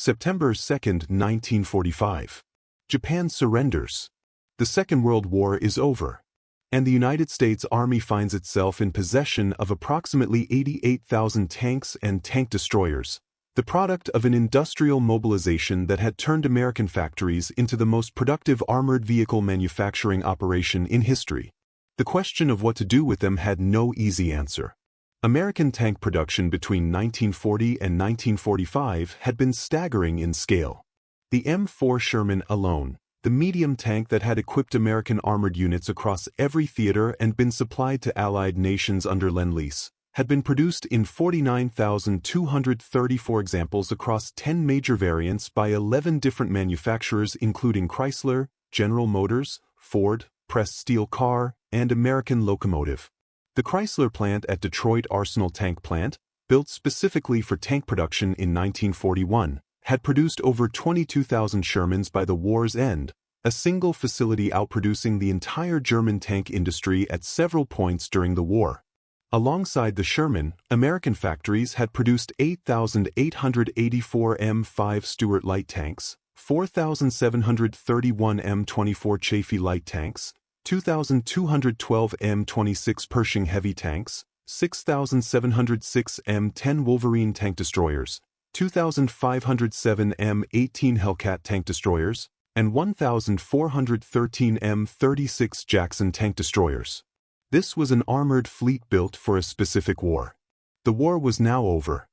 September 2, 1945. Japan surrenders. The Second World War is over, and the United States Army finds itself in possession of approximately 88,000 tanks and tank destroyers, the product of an industrial mobilization that had turned American factories into the most productive armored vehicle manufacturing operation in history. The question of what to do with them had no easy answer. American tank production between 1940 and 1945 had been staggering in scale. The M4 Sherman alone, the medium tank that had equipped American armored units across every theater and been supplied to Allied nations under Lend-Lease, had been produced in 49,234 examples across 10 major variants by 11 different manufacturers including Chrysler, General Motors, Ford, Pressed Steel Car, and American Locomotive. The Chrysler plant at Detroit Arsenal Tank Plant, built specifically for tank production in 1941, had produced over 22,000 Shermans by the war's end, a single facility outproducing the entire German tank industry at several points during the war. Alongside the Sherman, American factories had produced 8,884 M5 Stuart light tanks, 4,731 M24 Chaffee light tanks, 2,212 M26 Pershing heavy tanks, 6,706 M10 Wolverine tank destroyers, 2,507 M18 Hellcat tank destroyers, and 1,413 M36 Jackson tank destroyers. This was an armored fleet built for a specific war. The war was now over,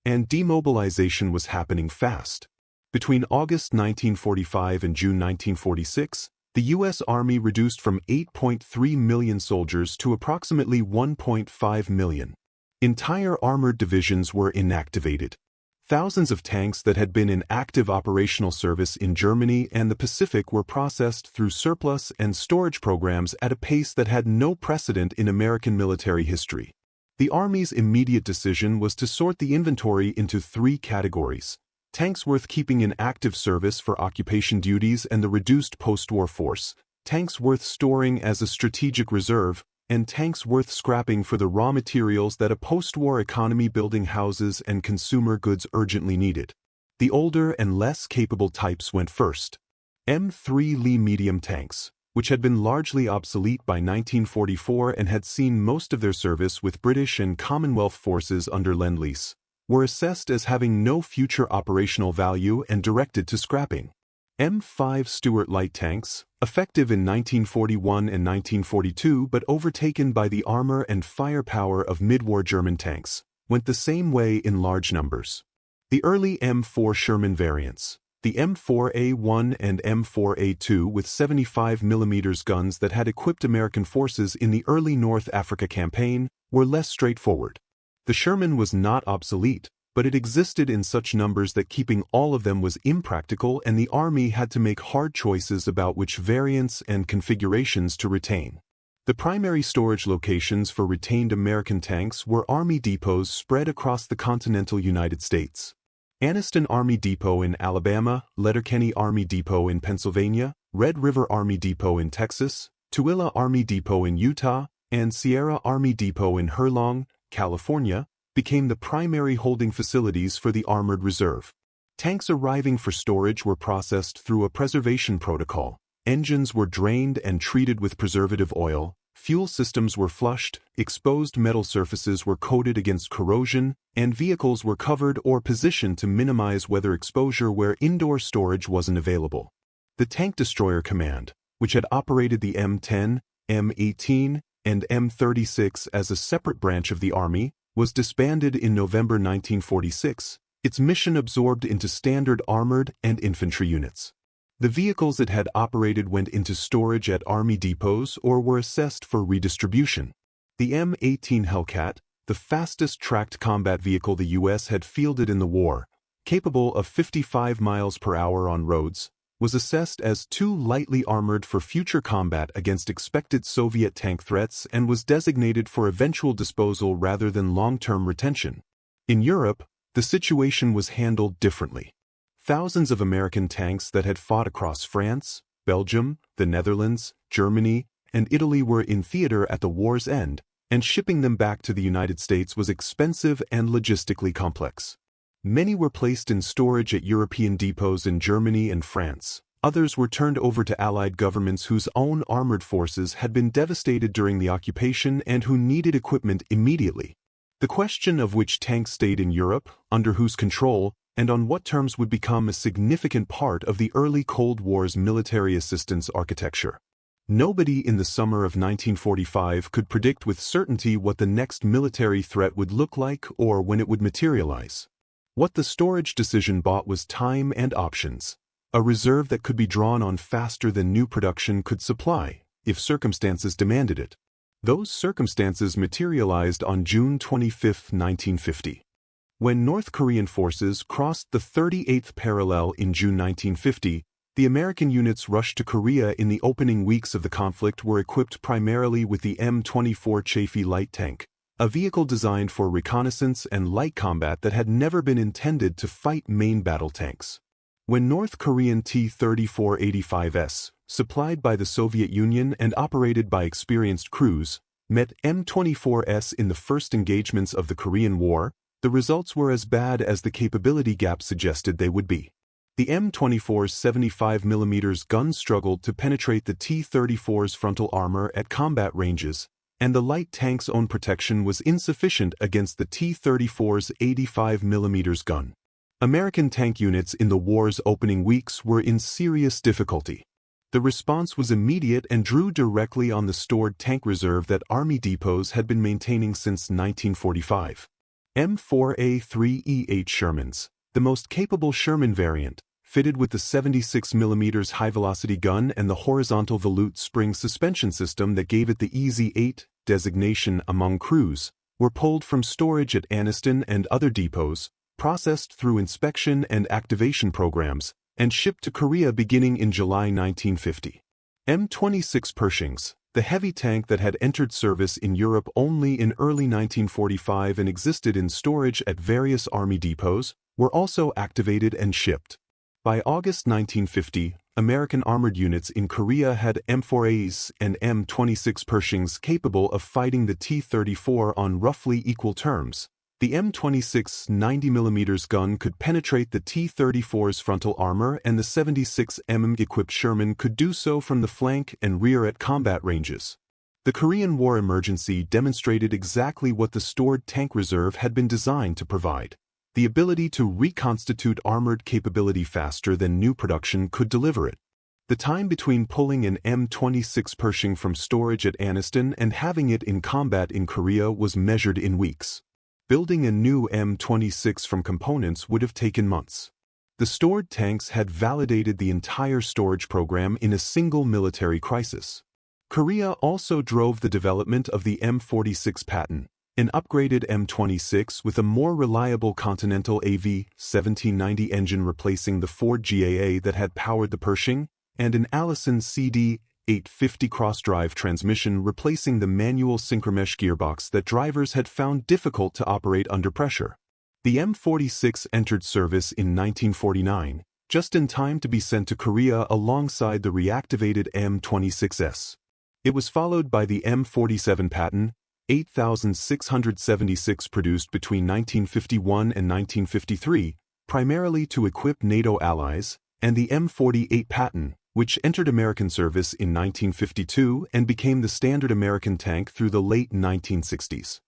and demobilization was happening fast. Between August 1945 and June 1946, the U.S. Army reduced from 8.3 million soldiers to approximately 1.5 million. Entire armored divisions were inactivated. Thousands of tanks that had been in active operational service in Germany and the Pacific were processed through surplus and storage programs at a pace that had no precedent in American military history. The Army's immediate decision was to sort the inventory into three categories: tanks worth keeping in active service for occupation duties and the reduced post-war force, tanks worth storing as a strategic reserve, and tanks worth scrapping for the raw materials that a post-war economy building houses and consumer goods urgently needed. The older and less capable types went first. M3 Lee medium tanks, which had been largely obsolete by 1944 and had seen most of their service with British and Commonwealth forces under Lend-Lease, were assessed as having no future operational value and directed to scrapping. M5 Stuart light tanks, effective in 1941 and 1942 but overtaken by the armor and firepower of mid-war German tanks, went the same way in large numbers. The early M4 Sherman variants, the M4A1 and M4A2 with 75mm guns that had equipped American forces in the early North Africa campaign, were less straightforward. The Sherman was not obsolete, but it existed in such numbers that keeping all of them was impractical, and the Army had to make hard choices about which variants and configurations to retain. The primary storage locations for retained American tanks were Army depots spread across the continental United States. Anniston Army Depot in Alabama, Letterkenny Army Depot in Pennsylvania, Red River Army Depot in Texas, Tooele Army Depot in Utah, and Sierra Army Depot in Herlong, California, became the primary holding facilities for the Armored Reserve. Tanks arriving for storage were processed through a preservation protocol. Engines were drained and treated with preservative oil, fuel systems were flushed, exposed metal surfaces were coated against corrosion, and vehicles were covered or positioned to minimize weather exposure where indoor storage wasn't available. The Tank Destroyer Command, which had operated the M10, M18, and M36 as a separate branch of the Army, was disbanded in November 1946, its mission absorbed into standard armored and infantry units. The vehicles it had operated went into storage at Army depots or were assessed for redistribution. The M18 Hellcat, the fastest tracked combat vehicle the U.S. had fielded in the war, capable of 55 miles per hour on roads, was assessed as too lightly armored for future combat against expected Soviet tank threats and was designated for eventual disposal rather than long-term retention. In Europe, the situation was handled differently. Thousands of American tanks that had fought across France, Belgium, the Netherlands, Germany, and Italy were in theater at the war's end, and shipping them back to the United States was expensive and logistically complex. Many were placed in storage at European depots in Germany and France. Others were turned over to Allied governments whose own armored forces had been devastated during the occupation and who needed equipment immediately. The question of which tanks stayed in Europe, under whose control, and on what terms would become a significant part of the early Cold War's military assistance architecture. Nobody in the summer of 1945 could predict with certainty what the next military threat would look like or when it would materialize. What the storage decision bought was time and options, a reserve that could be drawn on faster than new production could supply, if circumstances demanded it. Those circumstances materialized on June 25, 1950. When North Korean forces crossed the 38th parallel in June 1950, the American units rushed to Korea in the opening weeks of the conflict were equipped primarily with the M24 Chaffee light tank, a vehicle designed for reconnaissance and light combat that had never been intended to fight main battle tanks. When North Korean T-3485S, supplied by the Soviet Union and operated by experienced crews, met M24S in the first engagements of the Korean War, the results were as bad as the capability gap suggested they would be. The M24's 75mm gun struggled to penetrate the T-34's frontal armor at combat ranges, and the light tank's own protection was insufficient against the T-34's 85mm gun. American tank units in the war's opening weeks were in serious difficulty. The response was immediate and drew directly on the stored tank reserve that Army depots had been maintaining since 1945. M4A3E8 Shermans, the most capable Sherman variant, fitted with the 76mm high-velocity gun and the horizontal volute spring suspension system that gave it the EZ-8 designation among crews, were pulled from storage at Anniston and other depots, processed through inspection and activation programs, and shipped to Korea beginning in July 1950. M26 Pershings, the heavy tank that had entered service in Europe only in early 1945 and existed in storage at various Army depots, were also activated and shipped. By August 1950, American armored units in Korea had M4As and M26 Pershings capable of fighting the T-34 on roughly equal terms. The M26 90mm gun could penetrate the T-34's frontal armor, and the 76mm equipped Sherman could do so from the flank and rear at combat ranges. The Korean War emergency demonstrated exactly what the stored tank reserve had been designed to provide. The ability to reconstitute armored capability faster than new production could deliver it. The time between pulling an M26 Pershing from storage at Anniston and having it in combat in Korea was measured in weeks. Building a new M26 from components would have taken months. The stored tanks had validated the entire storage program in a single military crisis. Korea also drove the development of the M46 Patton, an upgraded M26 with a more reliable Continental AV-1790 engine replacing the Ford GAA that had powered the Pershing, and an Allison CD-850 cross-drive transmission replacing the manual synchromesh gearbox that drivers had found difficult to operate under pressure. The M46 entered service in 1949, just in time to be sent to Korea alongside the reactivated M26S. It was followed by the M47 Patton, 8,676 produced between 1951 and 1953, primarily to equip NATO allies, and the M48 Patton, which entered American service in 1952 and became the standard American tank through the late 1960s.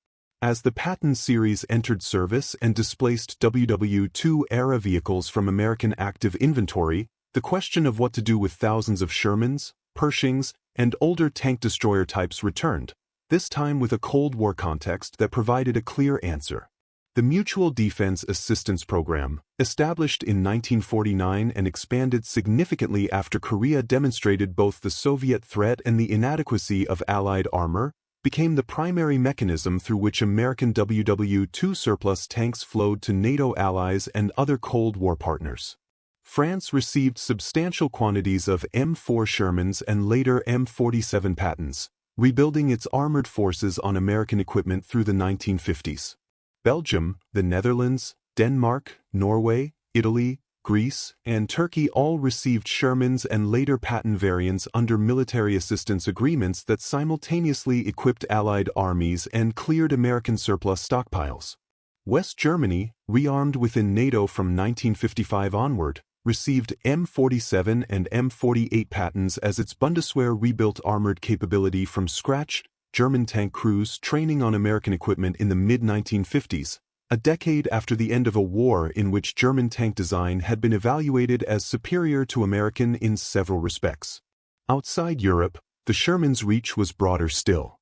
As the Patton series entered service and displaced WW2 era vehicles from American active inventory, the question of what to do with thousands of Shermans, Pershings, and older tank destroyer types returned, this time with a Cold War context that provided a clear answer. The Mutual Defense Assistance Program, established in 1949 and expanded significantly after Korea demonstrated both the Soviet threat and the inadequacy of Allied armor, became the primary mechanism through which American WW2 surplus tanks flowed to NATO allies and other Cold War partners. France received substantial quantities of M4 Shermans and later M47 Pattons, rebuilding its armored forces on American equipment through the 1950s. Belgium, the Netherlands, Denmark, Norway, Italy, Greece, and Turkey all received Shermans and later Patton variants under military assistance agreements that simultaneously equipped Allied armies and cleared American surplus stockpiles. West Germany, rearmed within NATO from 1955 onward, received M47 and M48 Pattons as its Bundeswehr rebuilt armored capability from scratch. German tank crews training on American equipment in the mid-1950s, a decade after the end of a war in which German tank design had been evaluated as superior to American in several respects. Outside Europe, the Sherman's reach was broader still.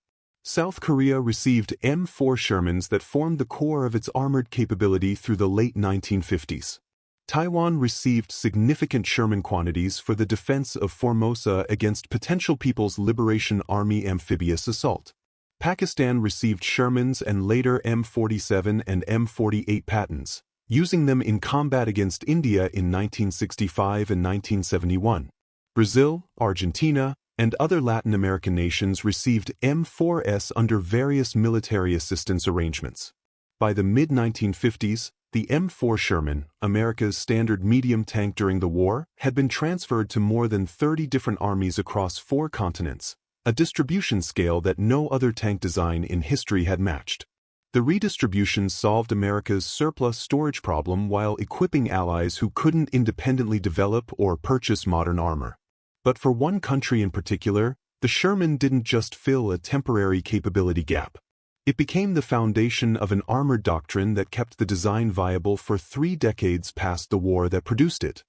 South Korea received M4 Shermans that formed the core of its armored capability through the late 1950s. Taiwan received significant Sherman quantities for the defense of Formosa against potential People's Liberation Army amphibious assault. Pakistan received Shermans and later M47 and M48 Pattons, using them in combat against India in 1965 and 1971. Brazil, Argentina, and other Latin American nations received M4s under various military assistance arrangements. By the mid-1950s, the M4 Sherman, America's standard medium tank during the war, had been transferred to more than 30 different armies across 4 continents, a distribution scale that no other tank design in history had matched. The redistribution solved America's surplus storage problem while equipping allies who couldn't independently develop or purchase modern armor. But for one country in particular, the Sherman didn't just fill a temporary capability gap. It became the foundation of an armored doctrine that kept the design viable for 3 decades past the war that produced it.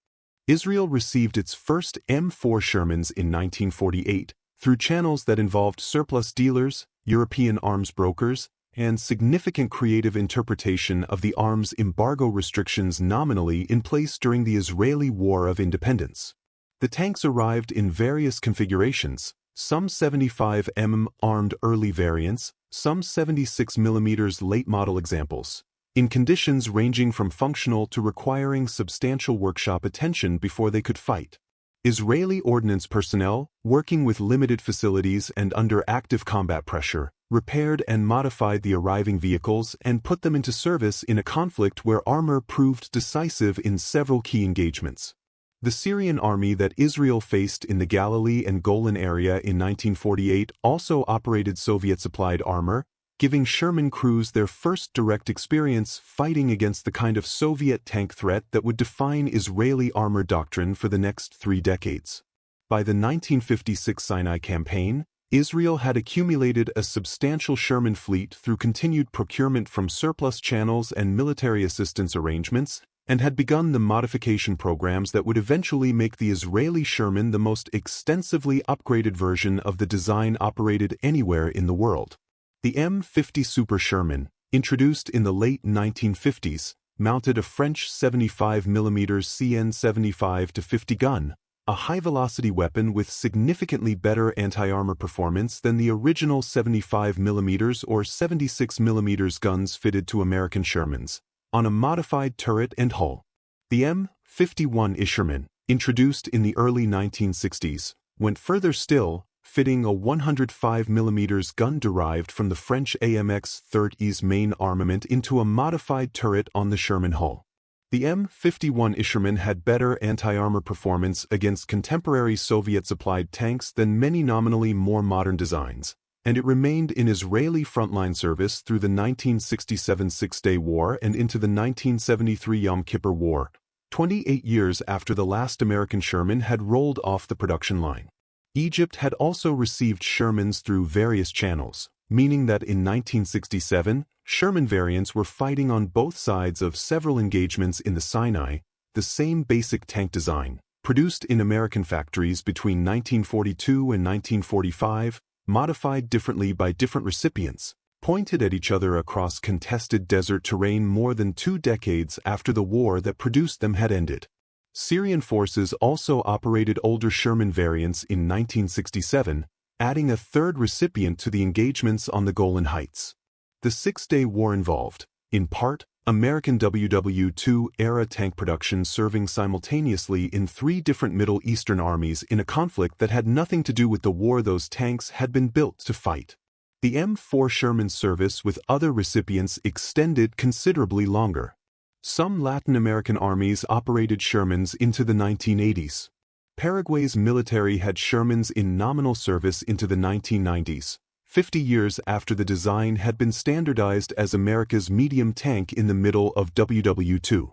Israel received its first M4 Shermans in 1948 through channels that involved surplus dealers, European arms brokers, and significant creative interpretation of the arms embargo restrictions nominally in place during the Israeli War of Independence. The tanks arrived in various configurations, some 75 mm armed early variants, some 76 mm late model examples, in conditions ranging from functional to requiring substantial workshop attention before they could fight. Israeli ordnance personnel, working with limited facilities and under active combat pressure, repaired and modified the arriving vehicles and put them into service in a conflict where armor proved decisive in several key engagements. The Syrian army that Israel faced in the Galilee and Golan area in 1948 also operated Soviet-supplied armor, giving Sherman crews their first direct experience fighting against the kind of Soviet tank threat that would define Israeli armor doctrine for the next 3 decades. By the 1956 Sinai campaign, Israel had accumulated a substantial Sherman fleet through continued procurement from surplus channels and military assistance arrangements, and had begun the modification programs that would eventually make the Israeli Sherman the most extensively upgraded version of the design operated anywhere in the world. The M50 Super Sherman, introduced in the late 1950s, mounted a French 75mm CN75-50 gun, a high-velocity weapon with significantly better anti-armor performance than the original 75mm or 76mm guns fitted to American Shermans, on a modified turret and hull. The M51 Sherman, introduced in the early 1960s, went further still, fitting a 105mm gun derived from the French AMX-30's main armament into a modified turret on the Sherman hull. The M51 Sherman had better anti-armor performance against contemporary Soviet-supplied tanks than many nominally more modern designs, and it remained in Israeli frontline service through the 1967 Six-Day War and into the 1973 Yom Kippur War, 28 years after the last American Sherman had rolled off the production line. Egypt had also received Shermans through various channels, meaning that in 1967, Sherman variants were fighting on both sides of several engagements in the Sinai, the same basic tank design, produced in American factories between 1942 and 1945, modified differently by different recipients, pointed at each other across contested desert terrain more than 2 decades after the war that produced them had ended. Syrian forces also operated older Sherman variants in 1967, adding a third recipient to the engagements on the Golan Heights. The Six-Day War involved, in part, American WW2 era tank production serving simultaneously in 3 different Middle Eastern armies in a conflict that had nothing to do with the war those tanks had been built to fight. The M4 Sherman service with other recipients extended considerably longer. Some Latin American armies operated Shermans into the 1980s. Paraguay's military had Shermans in nominal service into the 1990s, 50 years after the design had been standardized as America's medium tank in the middle of WW2.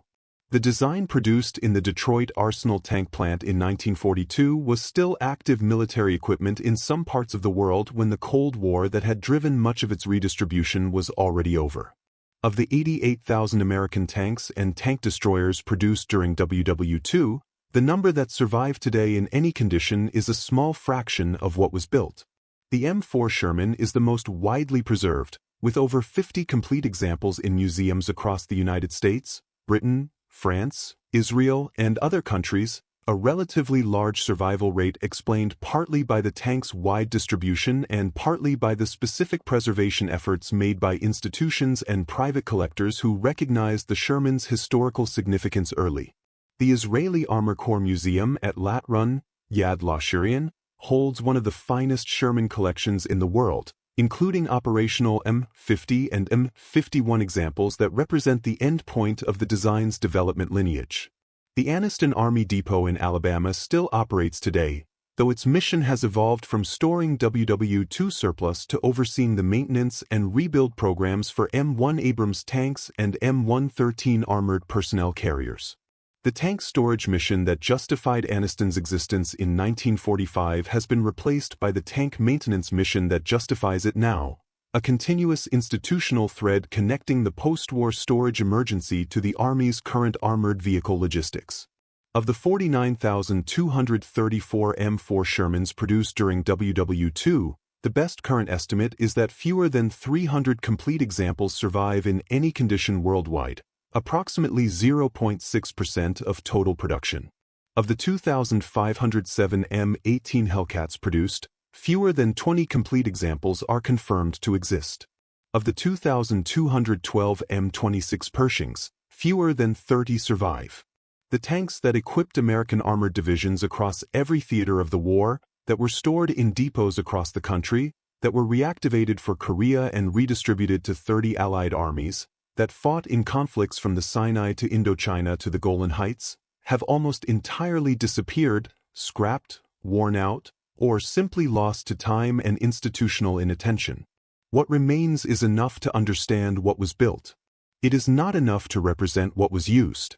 The design produced in the Detroit Arsenal tank plant in 1942 was still active military equipment in some parts of the world when the Cold War that had driven much of its redistribution was already over. Of the 88,000 American tanks and tank destroyers produced during WW2, the number that survive today in any condition is a small fraction of what was built. The M4 Sherman is the most widely preserved, with over 50 complete examples in museums across the United States, Britain, France, Israel, and other countries, a relatively large survival rate explained partly by the tank's wide distribution and partly by the specific preservation efforts made by institutions and private collectors who recognized the Sherman's historical significance early. The Israeli Armor Corps Museum at Lat-Run, Yad Lashirin, holds one of the finest Sherman collections in the world, including operational M50 and M51 examples that represent the end point of the design's development lineage. The Anniston Army Depot in Alabama still operates today, though its mission has evolved from storing WW2 surplus to overseeing the maintenance and rebuild programs for M1 Abrams tanks and M113 armored personnel carriers. The tank storage mission that justified Anniston's existence in 1945 has been replaced by the tank maintenance mission that justifies it now, a continuous institutional thread connecting the post-war storage emergency to the Army's current armored vehicle logistics. Of the 49,234 M4 Shermans produced during WW2, the best current estimate is that fewer than 300 complete examples survive in any condition worldwide, approximately 0.6% of total production. Of the 2,507 M18 Hellcats produced, fewer than 20 complete examples are confirmed to exist. Of the 2,212 M26 Pershings, fewer than 30 survive. The tanks that equipped American armored divisions across every theater of the war, that were stored in depots across the country, that were reactivated for Korea and redistributed to 30 Allied armies, that fought in conflicts from the Sinai to Indochina to the Golan Heights, have almost entirely disappeared, scrapped, worn out, or simply lost to time and institutional inattention. What remains is enough to understand what was built. It is not enough to represent what was used.